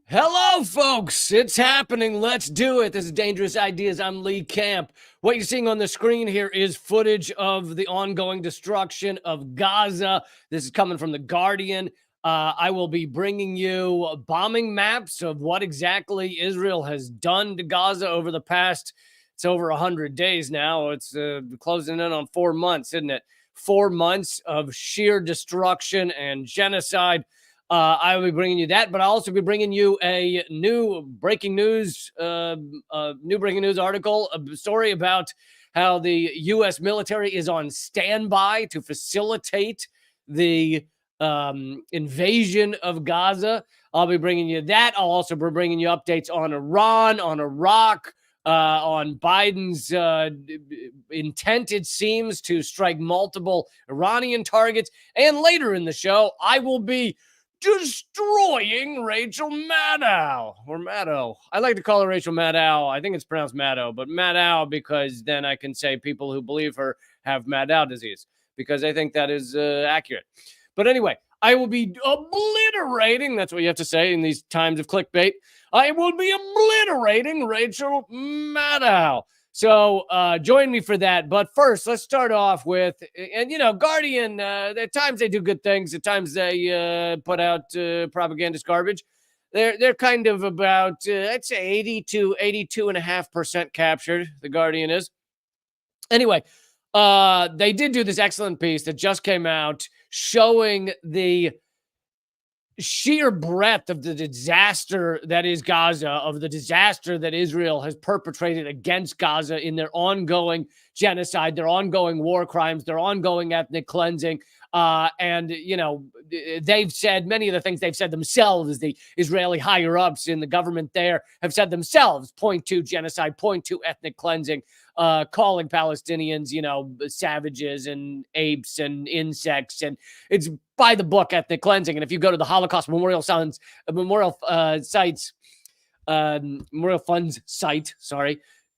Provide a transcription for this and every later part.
Hello, folks. It's happening. Let's do it. This is Dangerous Ideas. I'm leecamp. What you're seeing on the screen here is footage of the ongoing destruction of Gaza. This is coming from The Guardian. I will be bringing you bombing maps of what exactly Israel has done to Gaza over the past, it's over 100 days now. It's closing in on 4 months, isn't it? 4 months of sheer destruction and genocide. I will be bringing you that, but I'll also be bringing you a new breaking news article, a story about how the U.S. military is on standby to facilitate the invasion of Gaza. I'll be bringing you that. I'll also be bringing you updates on Iran, on Iraq, on Biden's intent, it seems, to strike multiple Iranian targets. And later in the show, I will be destroying Rachel Maddow, or Maddow. I like to call her Rachel Maddow. I think it's pronounced Maddow, but Maddow, because then I can say people who believe her have Maddow disease, because I think that is accurate. But anyway, I will be obliterating, that's what you have to say in these times of clickbait. I will be obliterating Rachel Maddow. So join me for that. But first, let's start off with, and Guardian, at times they do good things. At times they put out propagandist garbage. They're kind of about, I'd say 80 to 82.5% captured, the Guardian is. Anyway, they did do this excellent piece that just came out showing the sheer breadth of the disaster that is Gaza, of the disaster that Israel has perpetrated against Gaza in their ongoing genocide, their ongoing war crimes, their ongoing ethnic cleansing. And they've said many of the things they've said themselves, the Israeli higher ups in the government there have said themselves, point to genocide, point to ethnic cleansing, calling Palestinians, savages and apes and insects. And it's by the book ethnic cleansing. And if you go to the Holocaust Memorial Funds site,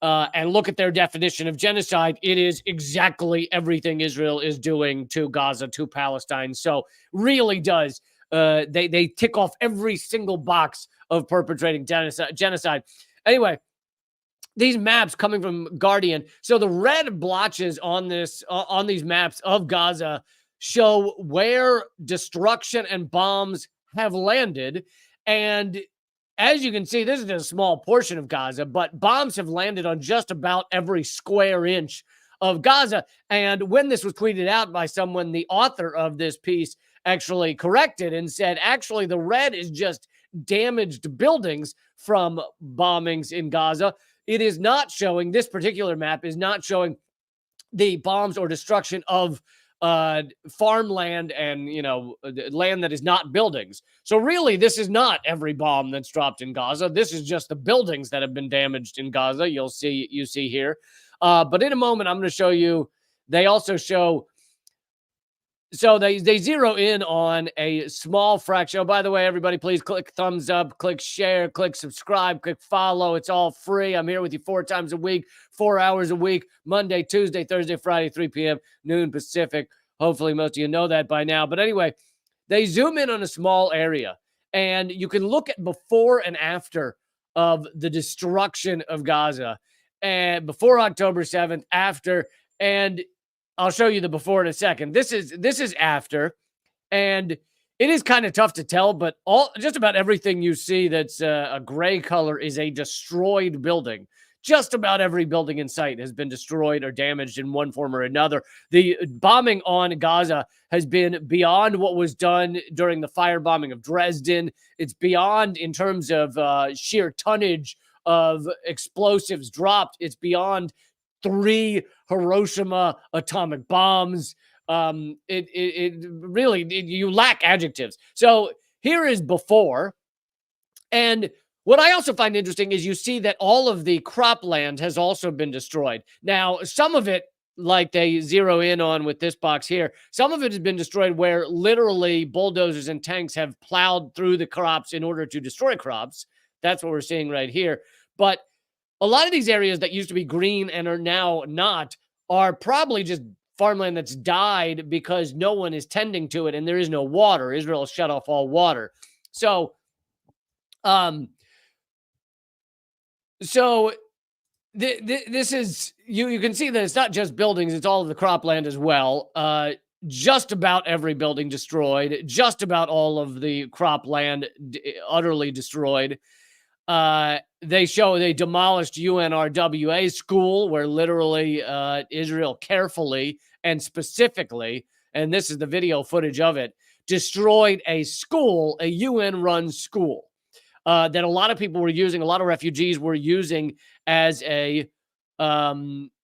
and look at their definition of genocide, it is exactly everything Israel is doing to Gaza, to Palestine. So really does, they tick off every single box of perpetrating genocide. Anyway, these maps coming from Guardian. So the red blotches on these maps of Gaza show where destruction and bombs have landed. And as you can see, this is a small portion of Gaza, but bombs have landed on just about every square inch of Gaza. And when this was tweeted out by someone, the author of this piece actually corrected and said, actually, the red is just damaged buildings from bombings in Gaza. It is not showing, this particular map is not showing the bombs or destruction of farmland and land that is not buildings. So really, this is not every bomb that's dropped in Gaza. This is just the buildings that have been damaged in Gaza. You see here. But in a moment, I'm going to show you. They also show. So they zero in on a small fraction. Oh, by the way, everybody, please click thumbs up, click share, click subscribe, click follow. It's all free. I'm here with you 4 times a week, 4 hours a week, Monday, Tuesday, Thursday, Friday, 3 p.m., noon Pacific. Hopefully most of you know that by now. But anyway, they zoom in on a small area, and you can look at before and after of the destruction of Gaza, and before October 7th, after, and I'll show you the before in a second. This is after, and it is kind of tough to tell, but just about everything you see that's a gray color is a destroyed building. Just about every building in sight has been destroyed or damaged in one form or another. The bombing on Gaza has been beyond what was done during the firebombing of Dresden. It's beyond in terms of sheer tonnage of explosives dropped. It's beyond 3 Hiroshima atomic bombs. It really, you lack adjectives. So here is before. And what I also find interesting is you see that all of the cropland has also been destroyed. Now, some of it, like they zero in on with this box here, some of it has been destroyed where literally bulldozers and tanks have plowed through the crops in order to destroy crops. That's what we're seeing right here. But a lot of these areas that used to be green and are now not are probably just farmland that's died because no one is tending to it and there is no water. Israel has shut off all water. So Um, so this is you can see that it's not just buildings, it's all of the cropland as well. Just about every building destroyed, just about all of the cropland utterly destroyed. They demolished UNRWA school, where literally Israel carefully and specifically, and this is the video footage of it, destroyed a school, a UN run school, that a lot of people were using, a lot of refugees were using as a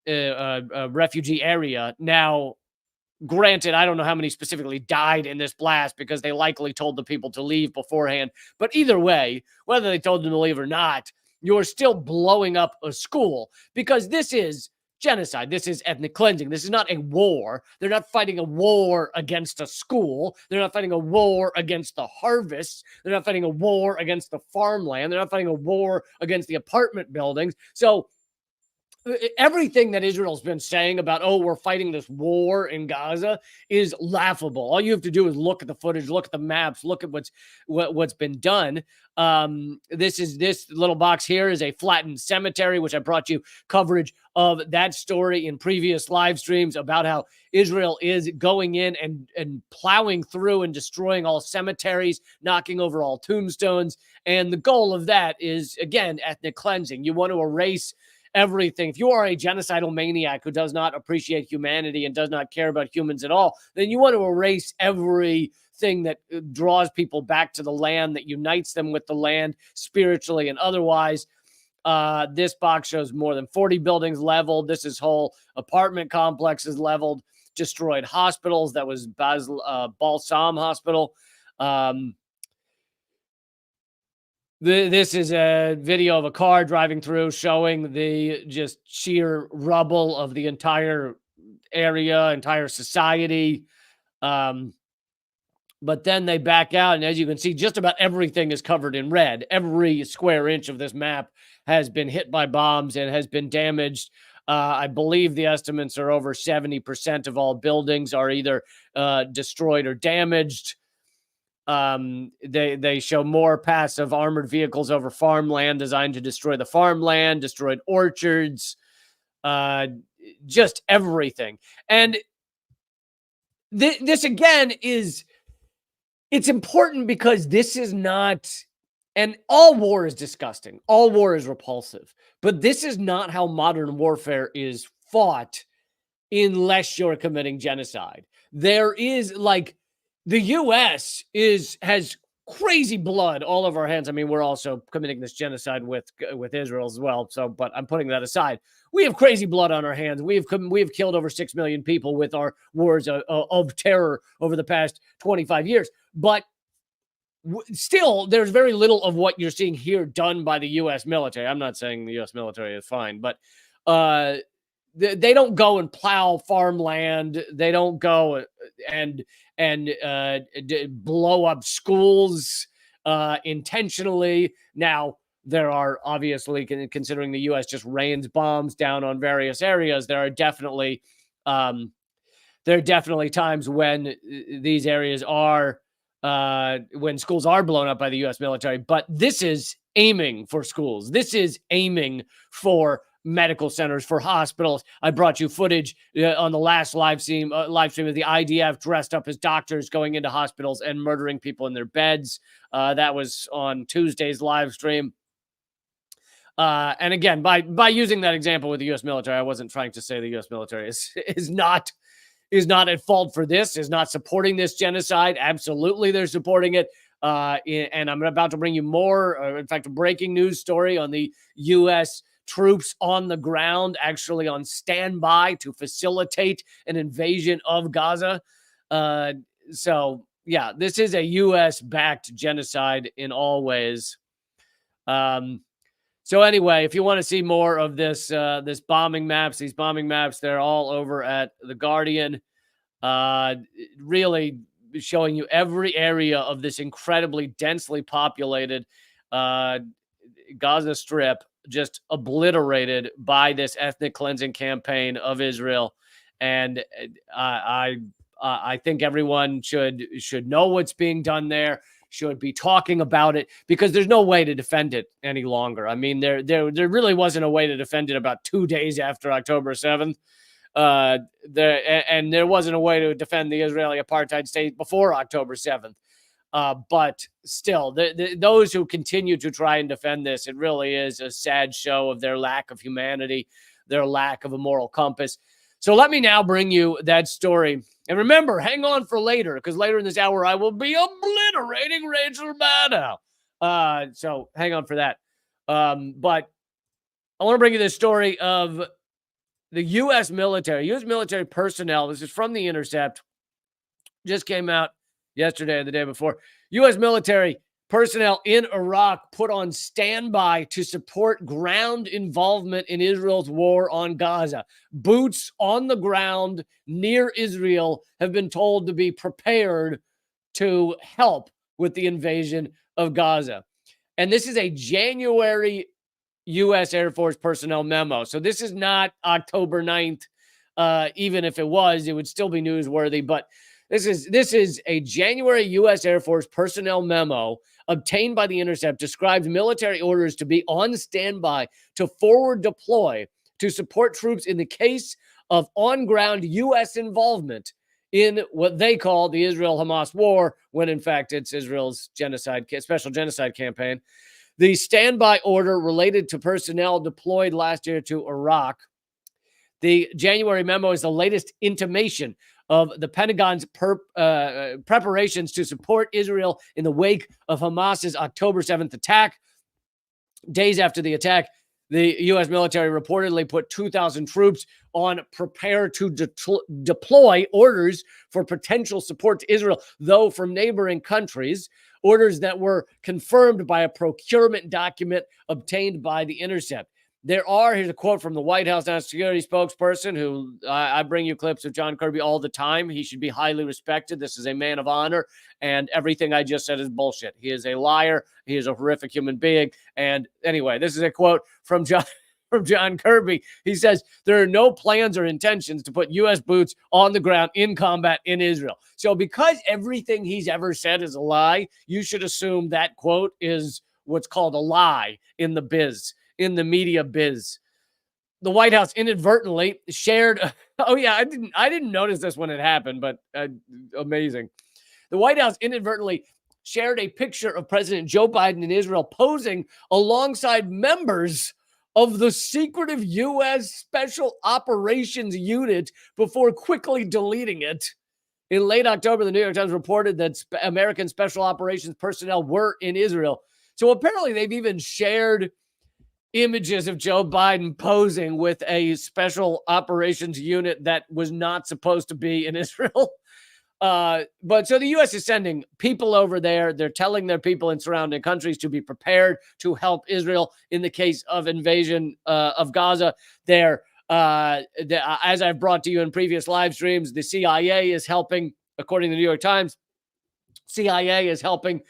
refugee area. Now, granted, I don't know how many specifically died in this blast because they likely told the people to leave beforehand. But either way, whether they told them to leave or not, you're still blowing up a school, because this is genocide. This is ethnic cleansing. This is not a war. They're not fighting a war against a school. They're not fighting a war against the harvests. They're not fighting a war against the farmland. They're not fighting a war against the apartment buildings. So everything that Israel's been saying about, oh, we're fighting this war in Gaza is laughable. All you have to do is look at the footage, look at the maps, look at what's been done. This little box here is a flattened cemetery, which I brought you coverage of that story in previous live streams about how Israel is going in and plowing through and destroying all cemeteries, knocking over all tombstones. And the goal of that is, again, ethnic cleansing. You want to erase everything. If you are a genocidal maniac who does not appreciate humanity and does not care about humans at all, then you want to erase everything that draws people back to the land, that unites them with the land spiritually and otherwise. This box shows more than 40 buildings leveled. This is whole apartment complexes leveled, destroyed hospitals. That was Balsam Hospital. This is a video of a car driving through, showing the just sheer rubble of the entire area, entire society. But then they back out, and as you can see, just about everything is covered in red. Every square inch of this map has been hit by bombs and has been damaged. I believe the estimates are over 70% of all buildings are either destroyed or damaged. They show more passive armored vehicles over farmland designed to destroy the farmland, destroyed orchards, just everything. And this again it's important because this is not, and all war is disgusting. All war is repulsive, but this is not how modern warfare is fought unless you're committing genocide. There is, like, the U.S. has crazy blood all over our hands. I mean, we're also committing this genocide with Israel as well. So, but I'm putting that aside. We have crazy blood on our hands. We have killed over 6 million people with our wars of terror over the past 25 years. But still, there's very little of what you're seeing here done by the U.S. military. I'm not saying the U.S. military is fine, but they don't go and plow farmland. They don't go and blow up schools intentionally. Now, there are obviously, considering the U.S. just rains bombs down on various areas, there are definitely times when these areas are when schools are blown up by the U.S. military. But this is aiming for schools. This is aiming for medical centers, for hospitals. I brought you footage on the last live stream of the IDF dressed up as doctors going into hospitals and murdering people in their beds. That was on Tuesday's live stream. And again, by using that example with the U.S. military, I wasn't trying to say the U.S. military is not at fault for this, is not supporting this genocide. Absolutely, they're supporting it. And I'm about to bring you more, in fact, a breaking news story on the U.S. troops on the ground, actually on standby to facilitate an invasion of Gaza. So, yeah, this is a U.S.-backed genocide in all ways. So anyway, if you want to see more of these bombing maps, they're all over at The Guardian. Really showing you every area of this incredibly densely populated Gaza Strip just obliterated by this ethnic cleansing campaign of Israel. And I think everyone should know what's being done there, should be talking about it, because there's no way to defend it any longer. I mean, there really wasn't a way to defend it about 2 days after October 7th. There wasn't a way to defend the Israeli apartheid state before October 7th. But still, those who continue to try and defend this, it really is a sad show of their lack of humanity, their lack of a moral compass. So let me now bring you that story. And remember, hang on for later, because later in this hour, I will be obliterating Rachel Maddow. So hang on for that. But I want to bring you this story of the U.S. military personnel. This is from The Intercept. Just came out yesterday or the day before. U.S. military personnel in Iraq put on standby to support ground involvement in Israel's war on Gaza. Boots on the ground near Israel have been told to be prepared to help with the invasion of Gaza. And this is a January U.S. Air Force personnel memo. So this is not October 9th. Even if it was, it would still be newsworthy. But this is a January U.S. Air Force personnel memo obtained by The Intercept, describes military orders to be on standby to forward deploy to support troops in the case of on-ground U.S. involvement in what they call the Israel-Hamas war, when in fact it's Israel's special genocide campaign. The standby order related to personnel deployed last year to Iraq. The January memo is the latest intimation of the Pentagon's preparations to support Israel in the wake of Hamas's October 7th attack. Days after the attack, the U.S. military reportedly put 2,000 troops on prepare to deploy orders for potential support to Israel, though from neighboring countries, orders that were confirmed by a procurement document obtained by The Intercept. Here's a quote from the White House national security spokesperson, who I bring you clips of John Kirby all the time. He should be highly respected. This is a man of honor, and everything I just said is bullshit. He is a liar. He is a horrific human being. And anyway, this is a quote from John Kirby. He says, there are no plans or intentions to put U.S. boots on the ground in combat in Israel. So because everything he's ever said is a lie, you should assume that quote is what's called a lie in the media biz. The White House inadvertently shared. I didn't notice this when it happened, but amazing. The White House inadvertently shared a picture of President Joe Biden in Israel posing alongside members of the secretive U.S. Special Operations Unit before quickly deleting it. In late October, the New York Times reported that American Special Operations personnel were in Israel. So apparently they've even shared images of Joe Biden posing with a special operations unit that was not supposed to be in Israel. But so the U.S. is sending people over there. They're telling their people in surrounding countries to be prepared to help Israel in the case of invasion of Gaza. As I've brought to you in previous live streams, the CIA is helping, according to the New York Times. CIA is helping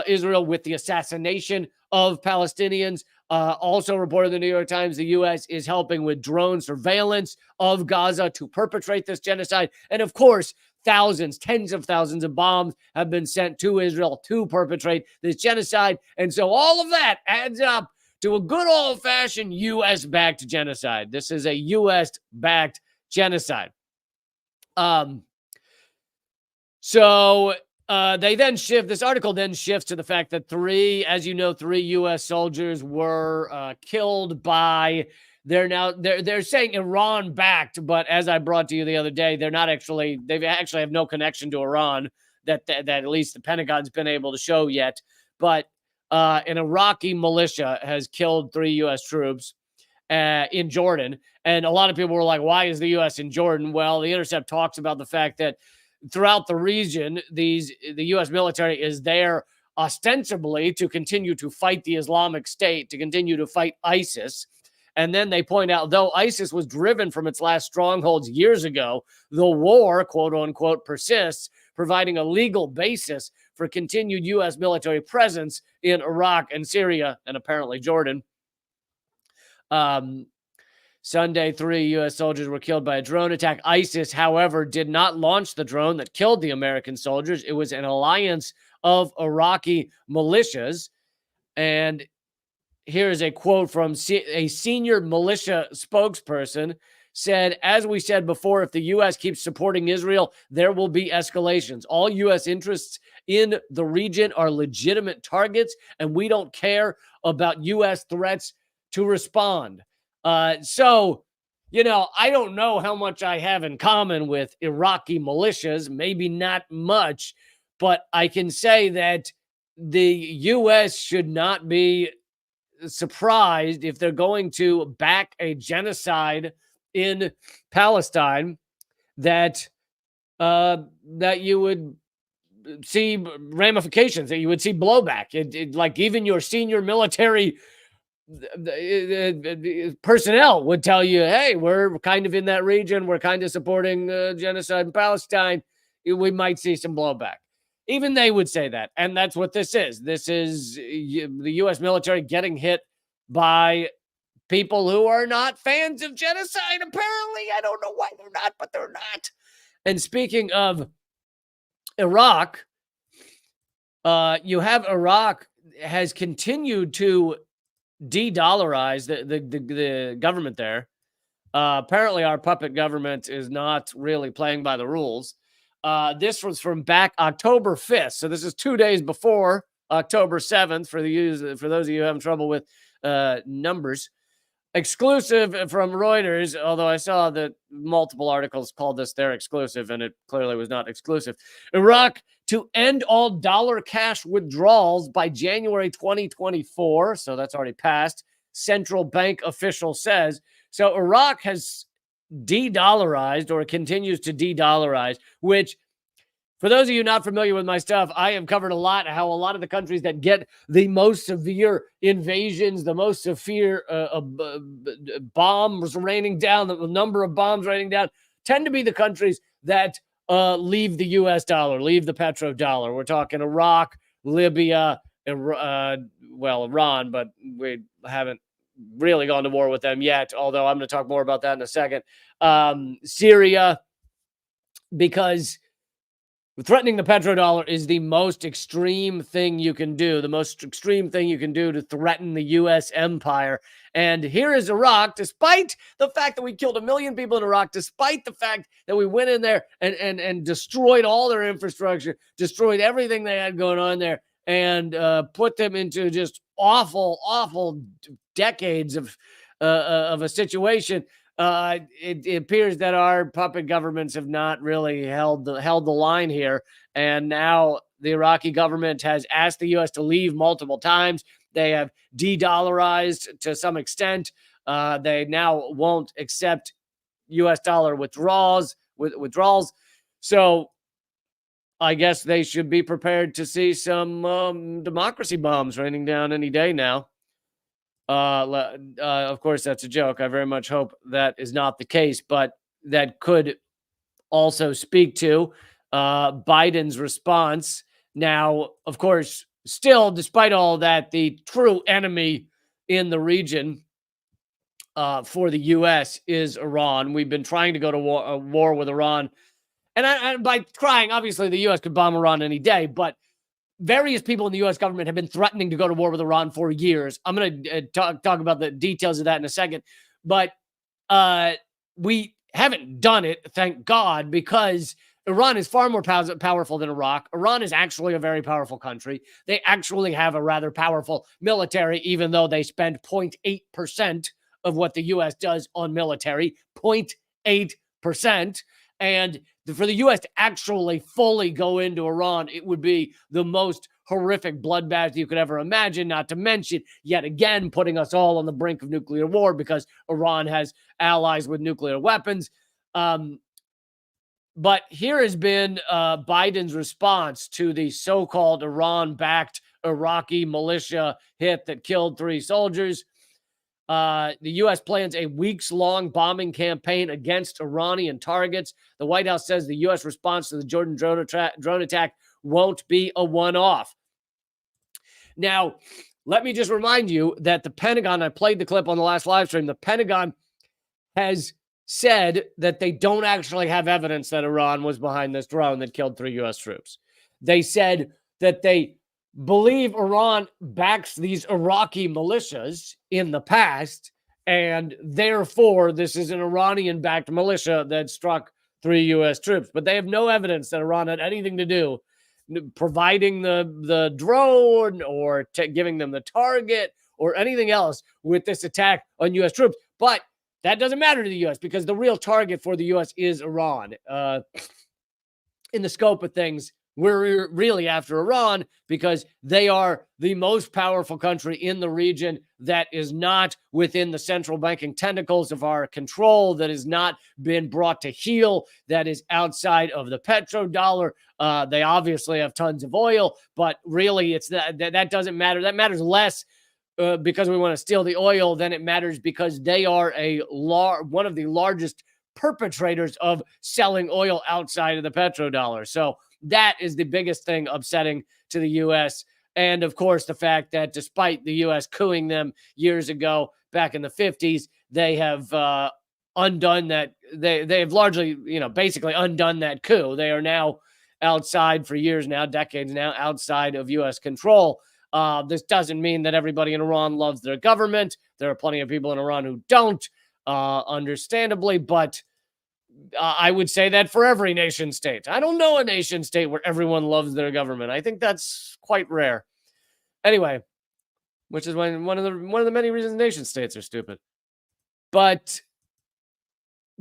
Israel with the assassination of Palestinians. Also reported in the New York Times, the U.S. is helping with drone surveillance of Gaza to perpetrate this genocide. And of course, tens of thousands of bombs have been sent to Israel to perpetrate this genocide. And so all of that adds up to a good old-fashioned U.S.-backed genocide. This is a U.S.-backed genocide. This article then shifts to the fact that three U.S. soldiers were killed by, they're saying Iran backed, but as I brought to you the other day, they actually have no connection to Iran that at least the Pentagon's been able to show yet. But an Iraqi militia has killed 3 U.S. troops in Jordan. And a lot of people were like, why is the U.S. in Jordan? Well, The Intercept talks about the fact that throughout the region, the U.S. military is there ostensibly to continue to fight the Islamic State, to continue to fight ISIS. And then they point out, though ISIS was driven from its last strongholds years ago, the war, quote unquote, persists, providing a legal basis for continued U.S. military presence in Iraq and Syria and apparently Jordan. Sunday, 3 U.S. soldiers were killed by a drone attack. ISIS, however, did not launch the drone that killed the American soldiers. It was an alliance of Iraqi militias. And here is a quote from a senior militia spokesperson said, as we said before, if the U.S. keeps supporting Israel, there will be escalations. All U.S. interests in the region are legitimate targets, and we don't care about U.S. threats to respond. So, I don't know how much I have in common with Iraqi militias, maybe not much, but I can say that the U.S. should not be surprised if they're going to back a genocide in Palestine that you would see ramifications, that you would see blowback. Like even your senior military personnel would tell you, hey, we're kind of in that region. We're kind of supporting genocide in Palestine. We might see some blowback. Even they would say that. And that's what this is. This is the U.S. military getting hit by people who are not fans of genocide, apparently. I don't know why they're not, but they're not. And speaking of Iraq, you have Iraq has continued to de-dollarize the government there. Apparently, our puppet government is not really playing by the rules. This was from back October 5th. So this is 2 days before October 7th for those of you who having trouble with numbers. Exclusive from Reuters, although I saw that multiple articles called this their exclusive, and it clearly was not exclusive. Iraq to end all dollar cash withdrawals by January 2024. So that's already passed. Central bank official says. So Iraq has de-dollarized or continues to de-dollarize, which, for those of you not familiar with my stuff, I have covered a lot how a lot of the countries that get the most severe invasions, the most severe bombs raining down, the number of bombs raining down, tend to be the countries that leave the U.S. dollar, leave the petrodollar. We're talking Iraq, Libya, Iran, but we haven't really gone to war with them yet, although I'm going to talk more about that in a second. Syria, because threatening the petrodollar is the most extreme thing you can do, the most extreme thing you can do to threaten the U.S. empire. And here is Iraq, despite the fact that we killed 1 million people in Iraq, despite the fact that we went in there and destroyed all their infrastructure, destroyed everything they had going on there, and put them into just awful decades of a situation. It appears that our puppet governments have not really held the line here. And now the Iraqi government has asked the U.S. to leave multiple times. They have de-dollarized to some extent. They now won't accept U.S. dollar withdrawals. So I guess they should be prepared to see some democracy bombs raining down any day now. Of course, that's a joke. I very much hope that is not the case, but that could also speak to Biden's response. Now, of course, still, despite all that, the true enemy in the region for the U.S. is Iran. We've been trying to go to war with Iran. And by trying, obviously, the U.S. could bomb Iran any day, but various people in the U.S. government have been threatening to go to war with Iran for years. I'm going to talk about the details of that in a second. But we haven't done it, thank God, because Iran is far more powerful than Iraq. Iran is actually a very powerful country. They actually have a rather powerful military, even though they spend 0.8% of what the U.S. does on military, 0.8%. And for the U.S. to actually fully go into Iran, it would be the most horrific bloodbath you could ever imagine, not to mention, yet again, putting us all on the brink of nuclear war because Iran has allies with nuclear weapons. But here has been Biden's response to the so-called Iran-backed Iraqi militia hit that killed 3 soldiers. The U.S. plans a weeks-long bombing campaign against Iranian targets. The White House says the U.S. response to the Jordan drone attack won't be a one-off. Now, let me just remind you that the Pentagon, I played the clip on the last live stream, the Pentagon has said that they don't actually have evidence that Iran was behind this drone that killed 3 U.S. troops. They said that they believe Iran backs these Iraqi militias in the past, and therefore this is an Iranian-backed militia that struck 3 U.S. troops. But they have no evidence that Iran had anything to do providing the drone or giving them the target or anything else with this attack on U.S. troops. But that doesn't matter to the U.S. because the real target for the U.S. is Iran. In the scope of things, we're really after Iran because they are the most powerful country in the region that is not within the central banking tentacles of our control, that has not been brought to heel, that is outside of the petrodollar. They obviously have tons of oil, but really it's that doesn't matter. That matters less because we want to steal the oil than it matters because they are one of the largest perpetrators of selling oil outside of the petrodollar. So that is the biggest thing upsetting to the U.S. And of course, the fact that despite the U.S. cooing them years ago, back in the 50s, they have undone that. They have largely, basically undone that coup. They are now outside for years now, decades now, outside of U.S. control. This doesn't mean that everybody in Iran loves their government. There are plenty of people in Iran who don't, understandably, but I would say that for every nation state. I don't know a nation state where everyone loves their government. I think that's quite rare. Anyway, which is one of the many reasons nation states are stupid. But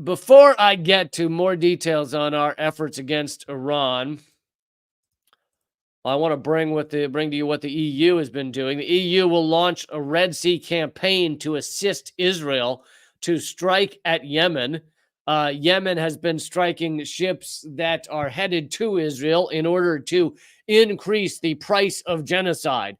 before I get to more details on our efforts against Iran, I want to bring to you what the EU has been doing. The EU will launch a Red Sea campaign to assist Israel to strike at Yemen. Yemen has been striking ships that are headed to Israel in order to increase the price of genocide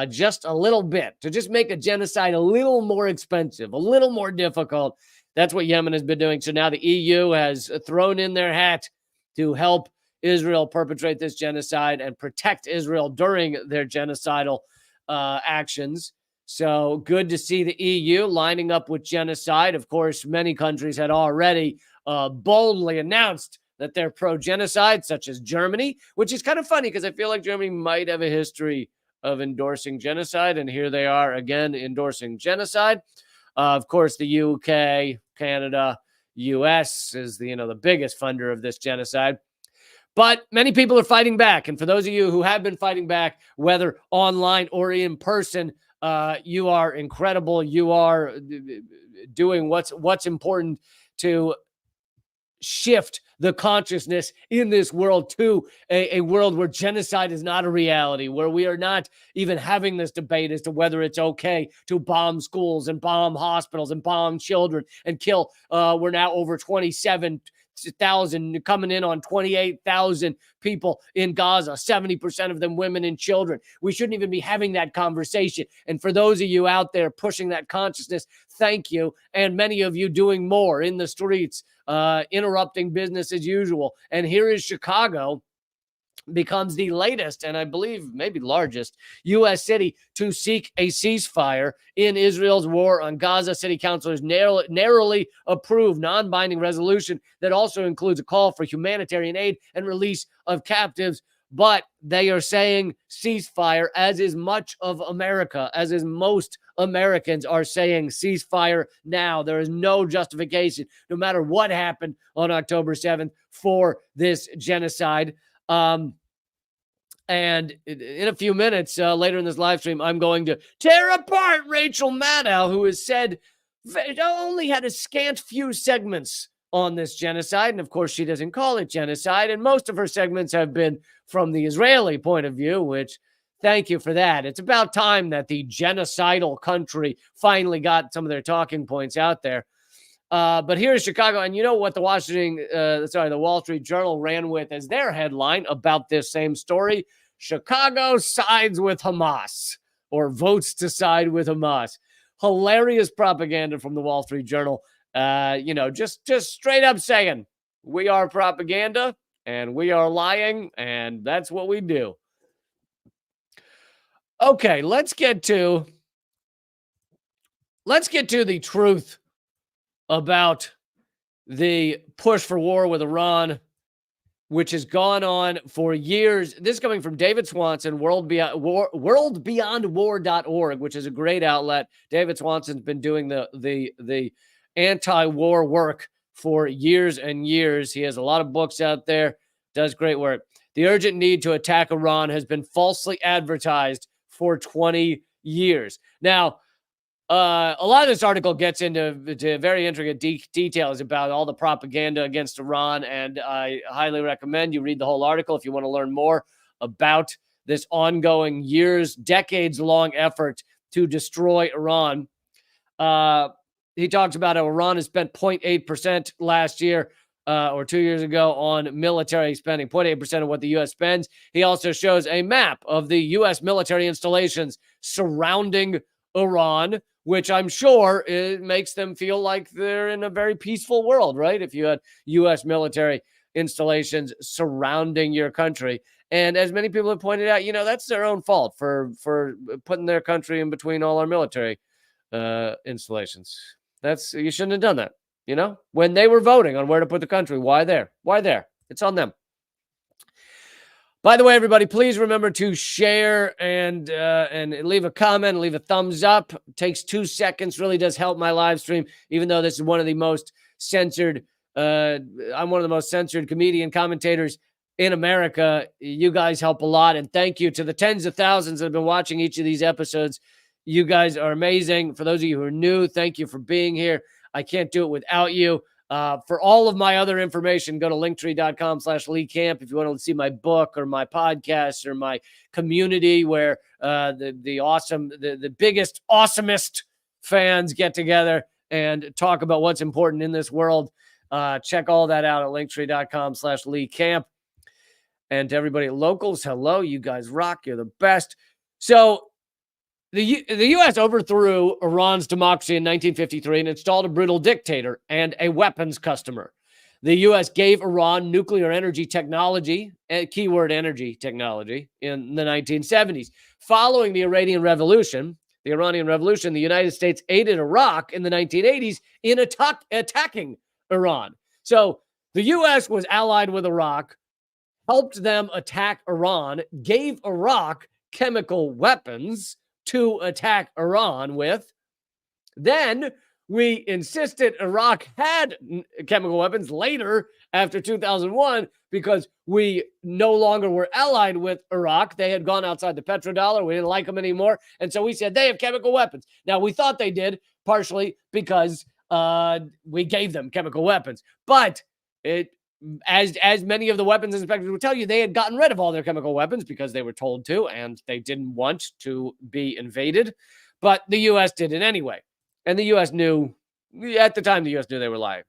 just a little bit, to just make a genocide a little more expensive, a little more difficult. That's what Yemen has been doing. So now the EU has thrown in their hat to help Israel perpetrate this genocide and protect Israel during their genocidal actions. So good to see the EU lining up with genocide. Of course, many countries had already boldly announced that they're pro-genocide, such as Germany, which is kind of funny because I feel like Germany might have a history of endorsing genocide, and here they are again endorsing genocide. Of course, the UK, Canada, US is the biggest funder of this genocide. But many people are fighting back. And for those of you who have been fighting back, whether online or in person, you are incredible. You are doing what's important to shift the consciousness in this world to a world where genocide is not a reality, where we are not even having this debate as to whether it's okay to bomb schools and bomb hospitals and bomb children and kill. We're now over 27,000 coming in on 28,000 people in Gaza, 70% of them women and children. We shouldn't even be having that conversation. And for those of you out there pushing that consciousness, thank you. And many of you doing more in the streets, interrupting business as usual. And here is Chicago becomes the latest and I believe maybe largest U.S. city to seek a ceasefire in Israel's war on Gaza. City councilors narrowly approved non-binding resolution that also includes a call for humanitarian aid and release of captives. But they are saying ceasefire, as is much of America, as is most Americans are saying ceasefire now. There is no justification, no matter what happened on October 7th, for this genocide. And in a few minutes later in this live stream, I'm going to tear apart Rachel Maddow, who has said only had a scant few segments on this genocide. And of course, she doesn't call it genocide. And most of her segments have been from the Israeli point of view, which thank you for that. It's about time that the genocidal country finally got some of their talking points out there. But here's Chicago. And you know what the Wall Street Journal ran with as their headline about this same story? Chicago sides with Hamas, or votes to side with Hamas. Hilarious propaganda from the Wall Street Journal. Just straight up saying we are propaganda and we are lying, and that's what we do. Okay, let's get to the truth about the push for war with Iran which has gone on for years. This is coming from David Swanson, worldbeyondwar.org, which is a great outlet. David Swanson's been doing the anti-war work for years and years. He has a lot of books out there, does great work. The urgent need to attack Iran has been falsely advertised for 20 years. Now, a lot of this article gets into very intricate details about all the propaganda against Iran, and I highly recommend you read the whole article if you want to learn more about this ongoing decades-long effort to destroy Iran. He talks about how Iran has spent 0.8% last year or 2 years ago on military spending, 0.8% of what the U.S. spends. He also shows a map of the U.S. military installations surrounding Iran, which I'm sure it makes them feel like they're in a very peaceful world, right? If you had U.S. military installations surrounding your country. And as many people have pointed out, that's their own fault for putting their country in between all our military installations. You shouldn't have done that. When they were voting on where to put the country, why there? It's on them. By the way, everybody, please remember to share and leave a comment, leave a thumbs up. It takes 2 seconds, really does help my live stream, even though this is one of the most censored, I'm one of the most censored comedian commentators in America. You guys help a lot, and thank you to the tens of thousands that have been watching each of these episodes. You guys are amazing. For those of you who are new, thank you for being here. I can't do it without you. For all of my other information, go to linktree.com/leecamp if you want to see my book or my podcast or my community where the biggest, awesomest fans get together and talk about what's important in this world. Check all that out at linktree.com/leecamp. And to everybody at Locals, hello, you guys rock. You're the best. So the U.S. overthrew Iran's democracy in 1953 and installed a brutal dictator and a weapons customer. The U.S. gave Iran nuclear energy technology, keyword energy technology, in the 1970s. Following the Iranian Revolution, the United States aided Iraq in the 1980s in attacking Iran. So the U.S. was allied with Iraq, helped them attack Iran, gave Iraq chemical weapons to attack Iran with. Then we insisted Iraq had chemical weapons later after 2001 because we no longer were allied with Iraq. They had gone outside the petrodollar. We didn't like them anymore. And so we said they have chemical weapons. Now, we thought they did partially because we gave them chemical weapons. But as many of the weapons inspectors would tell you, they had gotten rid of all their chemical weapons because they were told to, and they didn't want to be invaded. But the U.S. did it anyway. And the U.S. knew, at the time, the U.S. knew they were lying.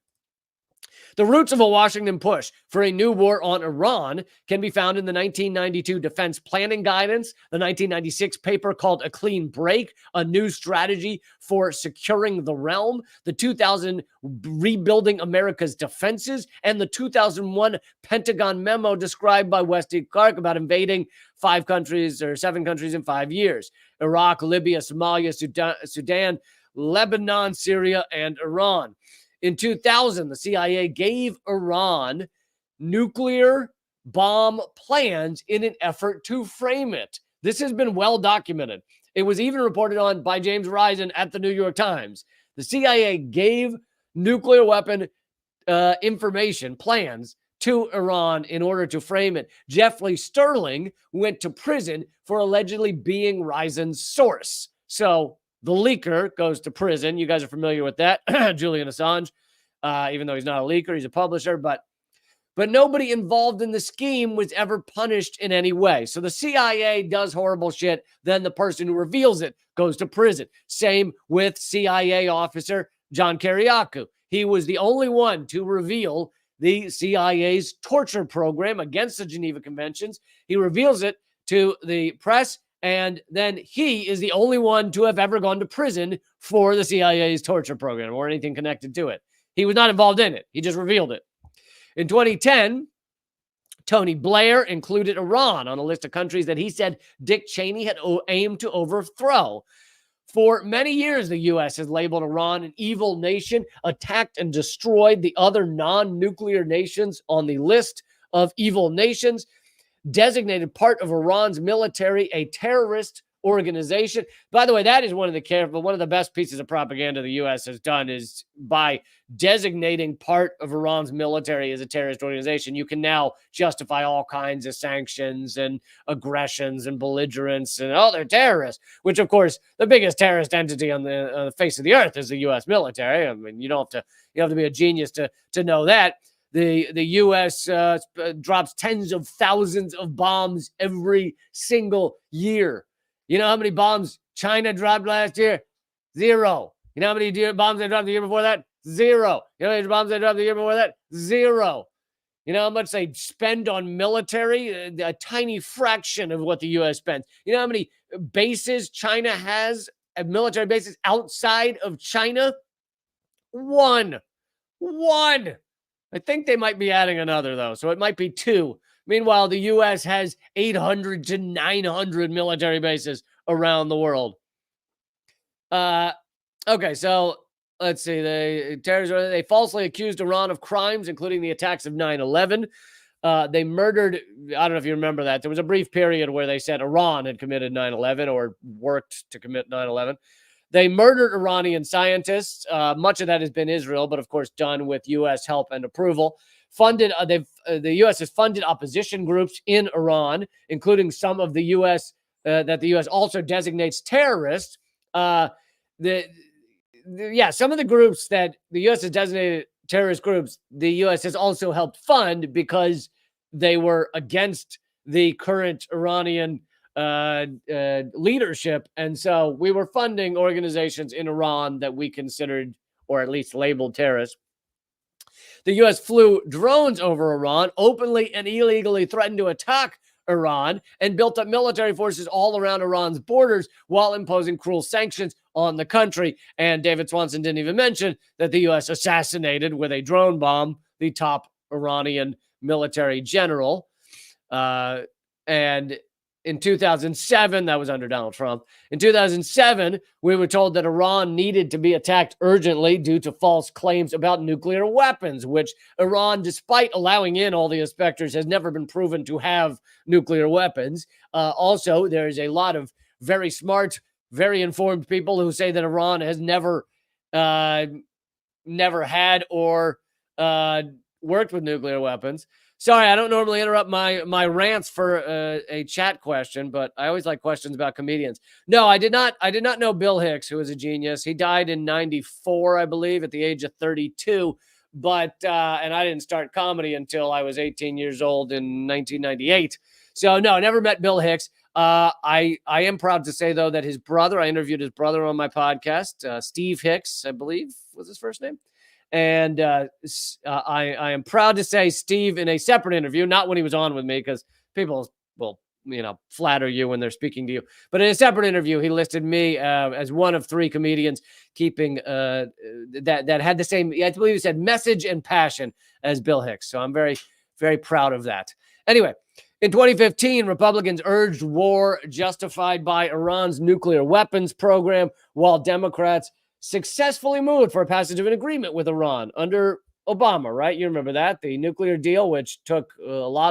The roots of a Washington push for a new war on Iran can be found in the 1992 Defense Planning Guidance, the 1996 paper called A Clean Break, a new strategy for securing the realm, the 2000 Rebuilding America's Defenses, and the 2001 Pentagon memo described by Wesley Clark about invading 7 countries in 5 years: Iraq, Libya, Somalia, Sudan, Lebanon, Syria, and Iran. In 2000, the CIA gave Iran nuclear bomb plans in an effort to frame it. This has been well documented. It was even reported on by James Risen at the New York Times. The CIA gave nuclear weapon information, plans to Iran in order to frame it. Jeffrey Sterling went to prison for allegedly being Risen's source. So the leaker goes to prison. You guys are familiar with that. Julian Assange, even though he's not a leaker, he's a publisher, but nobody involved in the scheme was ever punished in any way. So the CIA does horrible shit. Then the person who reveals it goes to prison. Same with CIA officer John Kiriakou. He was the only one to reveal the CIA's torture program against the Geneva Conventions. He reveals it to the press, and then he is the only one to have ever gone to prison for the CIA's torture program or anything connected to it. He was not involved in it. He just revealed it. In 2010, Tony Blair included Iran on a list of countries that he said Dick Cheney had aimed to overthrow. For many years, the U.S. has labeled Iran an evil nation, attacked and destroyed the other non-nuclear nations on the list of evil nations, designated part of Iran's military a terrorist organization. By the way, that is one of the best pieces of propaganda the U.S. has done is by designating part of Iran's military as a terrorist organization. You can now justify all kinds of sanctions and aggressions and belligerence and they're terrorists. Which, of course, the biggest terrorist entity on the face of the earth is the U.S. military. I mean, you have to be a genius to know that. The U.S. Drops tens of thousands of bombs every single year. You know how many bombs China dropped last year? 0. You know how many bombs they dropped the year before that? 0. You know how many bombs they dropped the year before that? 0. You know how much they spend on military? A tiny fraction of what the U.S. spends. You know how many bases China has, military bases outside of China? 1. I think they might be adding another, though, so it might be 2. Meanwhile, the U.S. has 800 to 900 military bases around the world. Okay, so let's see. They falsely accused Iran of crimes, including the attacks of 9/11. They murdered, I don't know if you remember that. There was a brief period where they said Iran had committed 9/11 or worked to commit 9/11. They murdered Iranian scientists. Much of that has been Israel, but of course done with U.S. help and approval. The U.S. has funded opposition groups in Iran, including some of the U.S. That the U.S. also designates terrorists. Some of the groups that the U.S. has designated terrorist groups, the U.S. has also helped fund because they were against the current Iranian leadership. And so we were funding organizations in Iran that we considered, or at least labeled, terrorists. The U.S. flew drones over Iran, openly and illegally threatened to attack Iran, and built up military forces all around Iran's borders while imposing cruel sanctions on the country. And David Swanson didn't even mention that the U.S. assassinated with a drone bomb the top Iranian military general. And in 2007, that was under Donald Trump. In 2007, we were told that Iran needed to be attacked urgently due to false claims about nuclear weapons, which Iran, despite allowing in all the inspectors, has never been proven to have nuclear weapons. Also, there's a lot of very smart, very informed people who say that Iran has never had or worked with nuclear weapons. Sorry, I don't normally interrupt my rants for a chat question, but I always like questions about comedians. No, I did not know Bill Hicks, who was a genius. He died in 94, I believe, at the age of 32. But and I didn't start comedy until I was 18 years old in 1998. So no, I never met Bill Hicks. I am proud to say, though, that his brother, I interviewed his brother on my podcast, Steve Hicks, I believe was his first name. And I am proud to say Steve, in a separate interview, not when he was on with me, because people will, flatter you when they're speaking to you. But in a separate interview, he listed me as one of 3 comedians keeping that had the same, I believe he said, message and passion as Bill Hicks. So I'm very, very proud of that. Anyway, in 2015, Republicans urged war justified by Iran's nuclear weapons program, while Democrats successfully moved for a passage of an agreement with Iran under Obama, right? You remember that, the nuclear deal, which took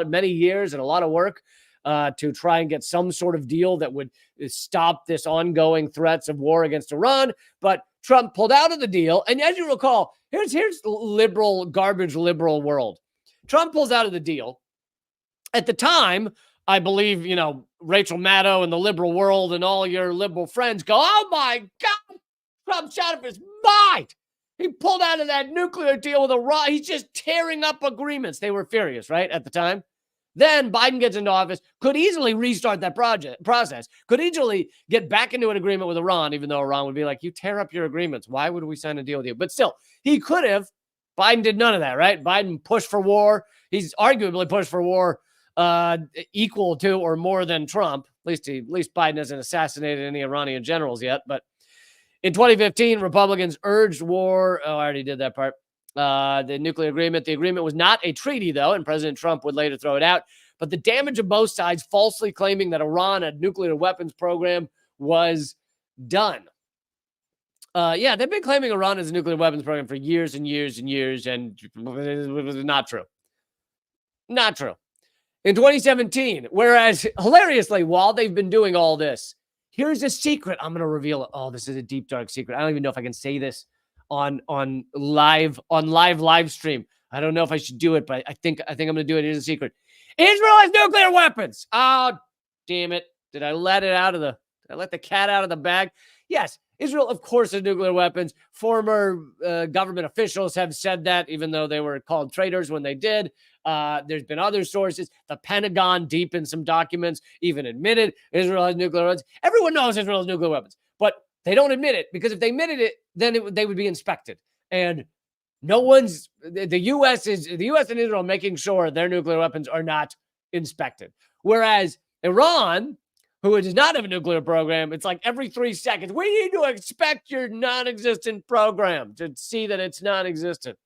many years and a lot of work to try and get some sort of deal that would stop this ongoing threats of war against Iran. But Trump pulled out of the deal. And as you recall, here's garbage liberal world. Trump pulls out of the deal. At the time, I believe, Rachel Maddow and the liberal world and all your liberal friends go, oh my God, Trump's out of his mind. He pulled out of that nuclear deal with Iran. He's just tearing up agreements. They were furious, right, at the time. Then Biden gets into office, could easily restart that process, could easily get back into an agreement with Iran, even though Iran would be like, you tear up your agreements. Why would we sign a deal with you? But still, he could have. Biden did none of that, right? Biden pushed for war. He's arguably pushed for war equal to or more than Trump. At least Biden hasn't assassinated any Iranian generals yet, but in 2015, Republicans urged war. Oh, I already did that part. The nuclear agreement. The agreement was not a treaty, though, and President Trump would later throw it out. But the damage of both sides falsely claiming that Iran had a nuclear weapons program was done. They've been claiming Iran has a nuclear weapons program for years and years and years, and it was not true. Not true. In 2017, whereas hilariously, while they've been doing all this, here's a secret. I'm going to reveal it. Oh, this is a deep, dark secret. I don't even know if I can say this on live stream. I don't know if I should do it, but I think I'm going to do it. Here's a secret. Israel has nuclear weapons. Oh, damn it. Did I let the cat out of the bag? Yes. Israel, of course, has nuclear weapons. Former government officials have said that, even though they were called traitors when they did. There's been other sources. The Pentagon, deep in some documents, even admitted Israel has nuclear weapons. Everyone knows Israel has nuclear weapons, but they don't admit it, because if they admitted it, then they would be inspected. And the U.S. and Israel making sure their nuclear weapons are not inspected. Whereas Iran, who does not have a nuclear program, it's like every 3 seconds, we need to inspect your non-existent program to see that it's non-existent.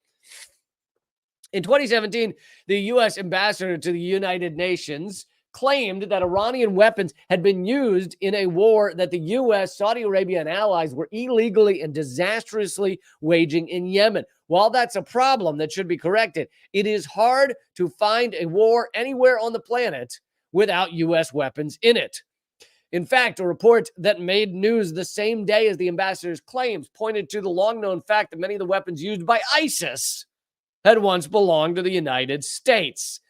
In 2017, the U.S. ambassador to the United Nations claimed that Iranian weapons had been used in a war that the U.S., Saudi Arabia, and allies were illegally and disastrously waging in Yemen. While that's a problem that should be corrected, it is hard to find a war anywhere on the planet without U.S. weapons in it. In fact, a report that made news the same day as the ambassador's claims pointed to the long-known fact that many of the weapons used by ISIS had once belonged to the United States.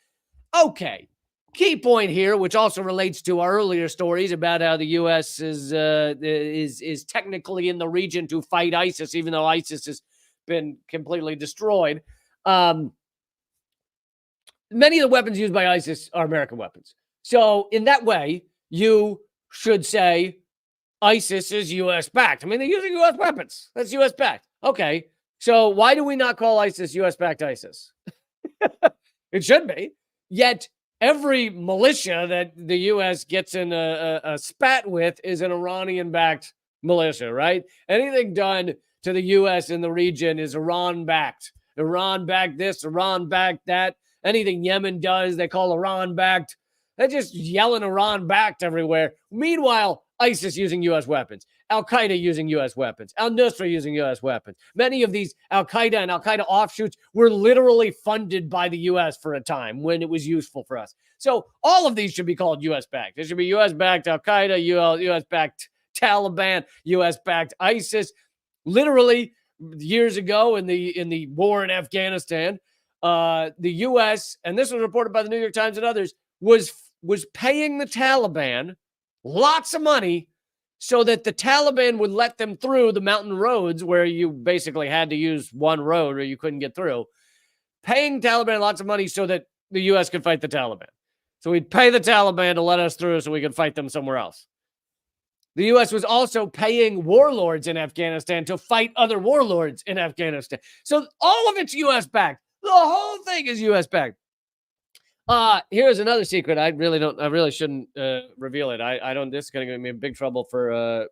Okay, key point here, which also relates to our earlier stories about how the U.S. is technically in the region to fight ISIS, even though ISIS has been completely destroyed. Many of the weapons used by ISIS are American weapons. So in that way, you should say ISIS is U.S.-backed. I mean, they're using U.S. weapons. That's U.S.-backed. Okay. So why do we not call ISIS U.S.-backed ISIS? It should be. Yet every militia that the U.S. gets in a spat with is an Iranian-backed militia, right? Anything done to the U.S. in the region is Iran-backed. Iran-backed this, Iran-backed that. Anything Yemen does, they call Iran-backed. They're just yelling Iran-backed everywhere. Meanwhile, ISIS using U.S. weapons. Al-Qaeda using U.S. weapons. Al-Nusra using U.S. weapons. Many of these Al-Qaeda and Al-Qaeda offshoots were literally funded by the U.S. for a time when it was useful for us. So all of these should be called U.S.-backed. There should be U.S.-backed Al-Qaeda, U.S.-backed Taliban, U.S.-backed ISIS. Literally, years ago in the war in Afghanistan, the U.S., and this was reported by the New York Times and others, was paying the Taliban lots of money so that the Taliban would let them through the mountain roads where you basically had to use one road or you couldn't get through, paying Taliban lots of money so that the U.S. could fight the Taliban. So we'd pay the Taliban to let us through so we could fight them somewhere else. The U.S. was also paying warlords in Afghanistan to fight other warlords in Afghanistan. So all of it's U.S.-backed. The whole thing is U.S.-backed. Here's another secret. I really shouldn't reveal it. I don't. This is going to get me in big trouble for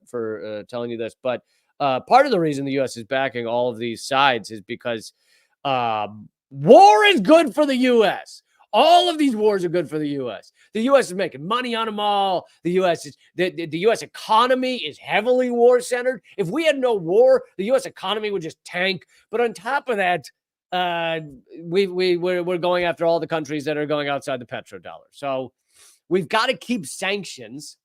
telling you this. But part of the reason the U.S. is backing all of these sides is because war is good for the U.S. All of these wars are good for the U.S. The U.S. is making money on them all. The U.S. economy is heavily war centered. If we had no war, the U.S. economy would just tank. But on top of that, we're going after all the countries that are going outside the petrodollar. So we've got to keep sanctions.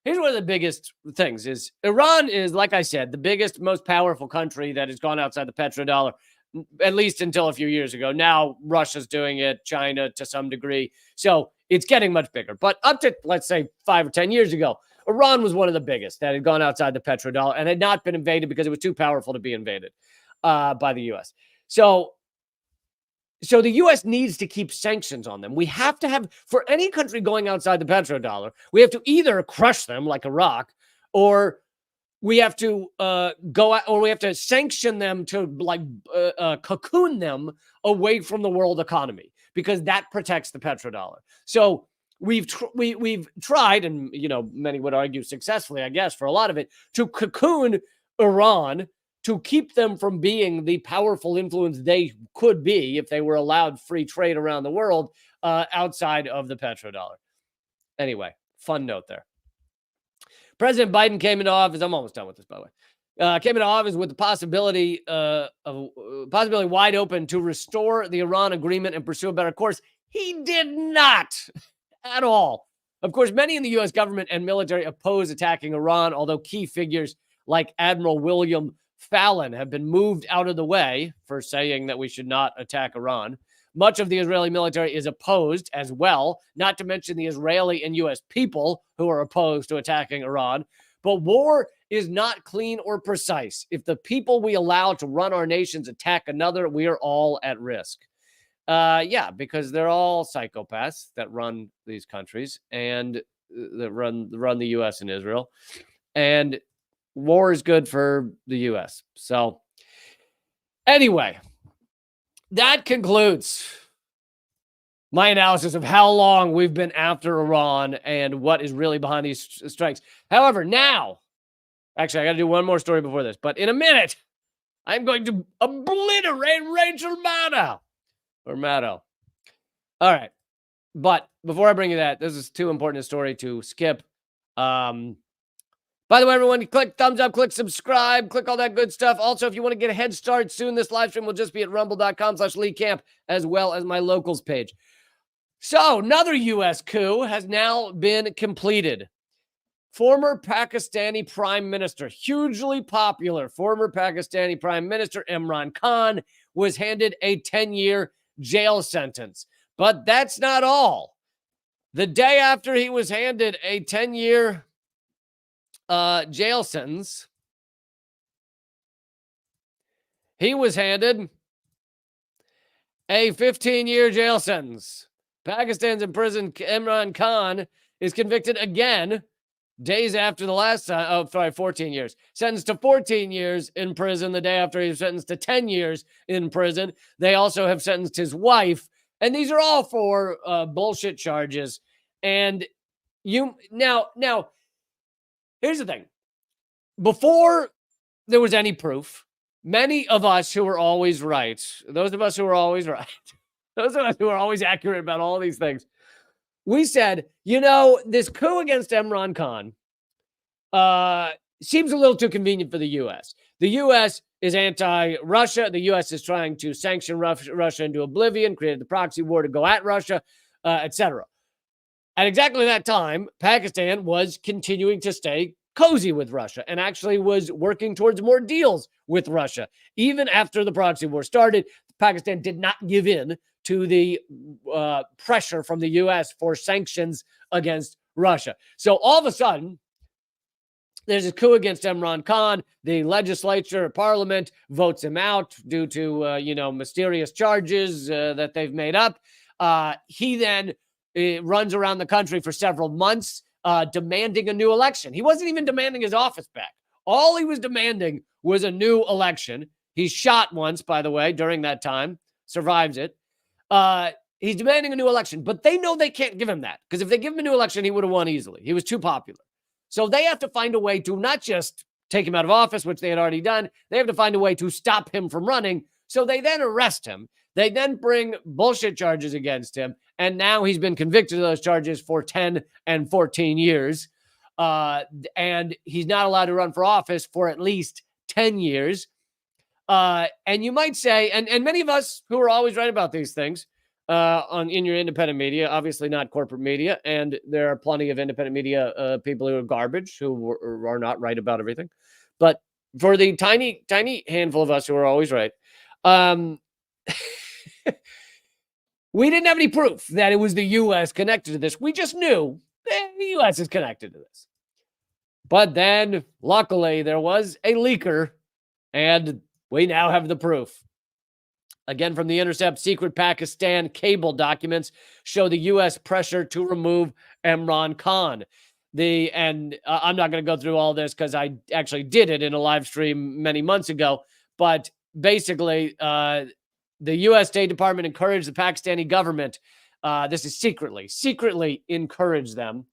Here's one of the biggest things is Iran is, like I said, the biggest, most powerful country that has gone outside the petrodollar, at least until a few years ago. Now Russia's doing it, China to some degree. So it's getting much bigger. But up to, let's say, 5 or 10 years ago, Iran was one of the biggest that had gone outside the petrodollar and had not been invaded because it was too powerful to be invaded by the U.S. So the U.S. needs to keep sanctions on them. We have to have, for any country going outside the petrodollar, we have to either crush them like Iraq, or we have to we have to sanction them to cocoon them away from the world economy, because that protects the petrodollar. So we've tried, and many would argue successfully, I guess, for a lot of it, to cocoon Iran, to keep them from being the powerful influence they could be if they were allowed free trade around the world outside of the petrodollar. Anyway, fun note there. President Biden came into office. I'm almost done with this, by the way. Came into office with the possibility wide open to restore the Iran agreement and pursue a better course. He did not at all. Of course, many in the U.S. government and military oppose attacking Iran, although key figures like Admiral William Fallon have been moved out of the way for saying that we should not attack Iran. Much of the Israeli military is opposed as well, not to mention the Israeli and U.S. people who are opposed to attacking Iran. But war is not clean or precise. If the people we allow to run our nations attack another, we are all at risk. Yeah, because they're all psychopaths that run these countries and that run the U.S. and Israel. And war is good for the U.S. So anyway, that concludes my analysis of how long we've been after Iran and what is really behind these strikes. However, now, actually, I got to do one more story before this, but in a minute, I'm going to obliterate Rachel Maddow. Or Maddow. All right. But before I bring you that, this is too important a story to skip. By the way, everyone, click thumbs up, click subscribe, click all that good stuff. Also, if you want to get a head start soon, this live stream will just be at rumble.com/leecamp, as well as my locals page. So, another U.S. coup has now been completed. Former Pakistani Prime Minister, hugely popular former Pakistani Prime Minister Imran Khan, was handed a 10-year jail sentence. But that's not all. The day after he was handed a 10-year jail sentence, he was handed a 15-year jail sentence. Pakistan's imprisoned Imran Khan is convicted again days after the last time. 14 years. Sentenced to 14 years in prison the day after he was sentenced to 10 years in prison. They also have sentenced his wife. And these are all for bullshit charges. And now, here's the thing. Before there was any proof, many of us who were always right, those of us who were always right, those of us who are always accurate about all these things, we said, this coup against Imran Khan seems a little too convenient for the U.S. The U.S. is anti-Russia. The U.S. is trying to sanction Russia into oblivion, created the proxy war to go at Russia, etc. At exactly that time, Pakistan was continuing to stay cozy with Russia and actually was working towards more deals with Russia. Even after the proxy war started, Pakistan did not give in to the pressure from the U.S. for sanctions against Russia. So all of a sudden, there's a coup against Imran Khan. The legislature, parliament, votes him out due to, mysterious charges that they've made up. He then runs around the country for several months demanding a new election. He wasn't even demanding his office back. All he was demanding was a new election. He's shot once, by the way, during that time, survives it. He's demanding a new election, but they know they can't give him that because if they give him a new election, he would have won easily. He was too popular. So they have to find a way to not just take him out of office, which they had already done. They have to find a way to stop him from running. So they then arrest him. They then bring bullshit charges against him. And now he's been convicted of those charges for 10 and 14 years. And he's not allowed to run for office for at least 10 years. And you might say, and many of us who are always right about these things in your independent media, obviously not corporate media, and there are plenty of independent media people who are garbage, who are not right about everything. But for the tiny handful of us who are always right, we didn't have any proof that it was the U.S. connected to this. We just knew the U.S. is connected to this. But then, luckily, there was a leaker, and we now have the proof. Again, from The Intercept, secret Pakistan cable documents show the U.S. pressure to remove Imran Khan. I'm not going to go through all this because I actually did it in a live stream many months ago. But basically, the U.S. State Department encouraged the Pakistani government, this is secretly encouraged them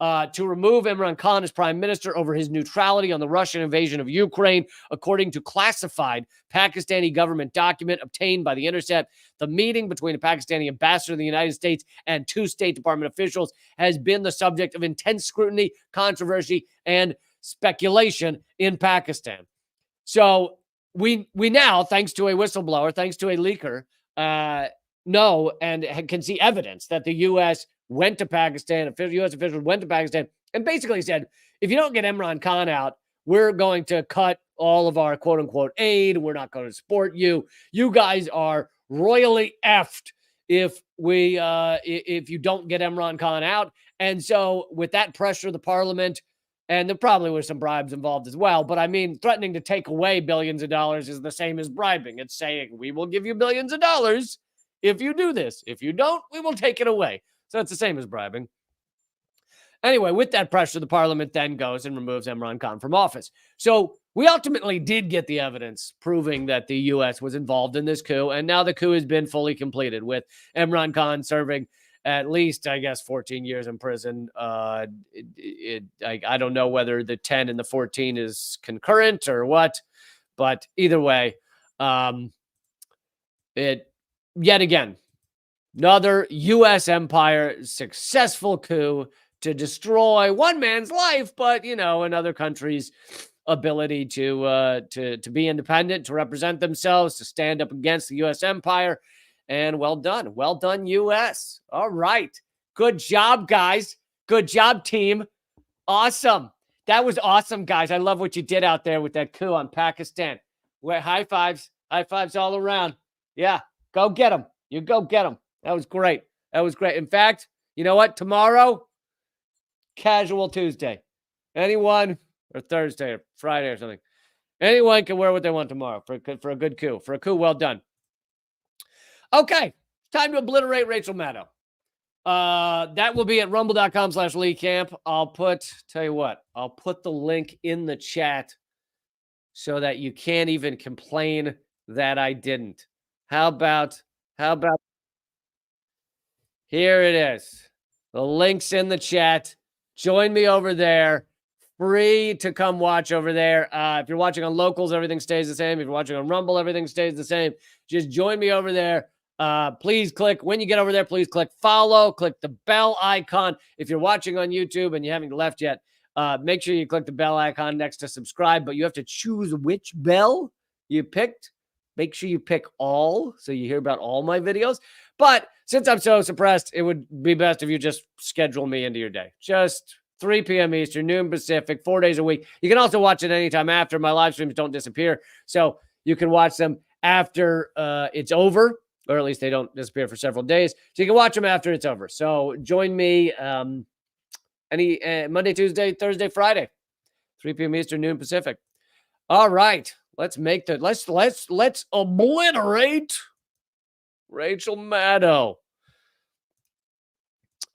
to remove Imran Khan as prime minister over his neutrality on the Russian invasion of Ukraine. According to classified Pakistani government document obtained by The Intercept, the meeting between a Pakistani ambassador to the United States and two State Department officials has been the subject of intense scrutiny, controversy, and speculation in Pakistan. So we now, thanks to a whistleblower, thanks to a leaker, know and can see evidence that the U.S. went to Pakistan, U.S. officials went to Pakistan and basically said, if you don't get Imran Khan out, we're going to cut all of our quote unquote aid. We're not going to support you. You guys are royally effed if you don't get Imran Khan out. And so with that pressure, the parliament, and there probably were some bribes involved as well. But I mean, threatening to take away billions of dollars is the same as bribing. It's saying, we will give you billions of dollars if you do this. If you don't, we will take it away. So it's the same as bribing. Anyway, with that pressure, the parliament then goes and removes Imran Khan from office. So we ultimately did get the evidence proving that the U.S. was involved in this coup. And now the coup has been fully completed with Imran Khan serving at least, I guess, 14 years in prison. I don't know whether the 10 and the 14 is concurrent or what, but either way, yet again, another U.S. empire successful coup to destroy one man's life, but another country's ability to be independent, to represent themselves, to stand up against the U.S. empire. And well done, U.S. All right, good job, guys. Good job, team. Awesome. That was awesome, guys. I love what you did out there with that coup on Pakistan. High fives all around. Yeah, go get them. You go get them. That was great. In fact, you know what? Tomorrow, Casual Tuesday. Anyone, or Thursday or Friday or something. Anyone can wear what they want tomorrow for a good coup. For a coup well done. Okay, time to obliterate Rachel Maddow. That will be at rumble.com/leecamp. I'll put the link in the chat so that you can't even complain that I didn't. How about here it is. The link's in the chat. Join me over there. Free to come watch over there. If you're watching on Locals, everything stays the same. If you're watching on Rumble, everything stays the same. Just join me over there. Please when you get over there, please click follow, click the bell icon. If you're watching on YouTube and you haven't left yet, make sure you click the bell icon next to subscribe, but you have to choose which bell you picked. Make sure you pick all so you hear about all my videos. But since I'm so suppressed, it would be best if you just schedule me into your day. Just 3 p.m. Eastern, noon Pacific, 4 days a week. You can also watch it anytime after. My live streams don't disappear, so you can watch them after it's over, or at least they don't disappear for several days. So you can watch them after it's over. So join me Monday, Tuesday, Thursday, Friday, 3 p.m. Eastern, noon Pacific. All right, let's obliterate Rachel Maddow.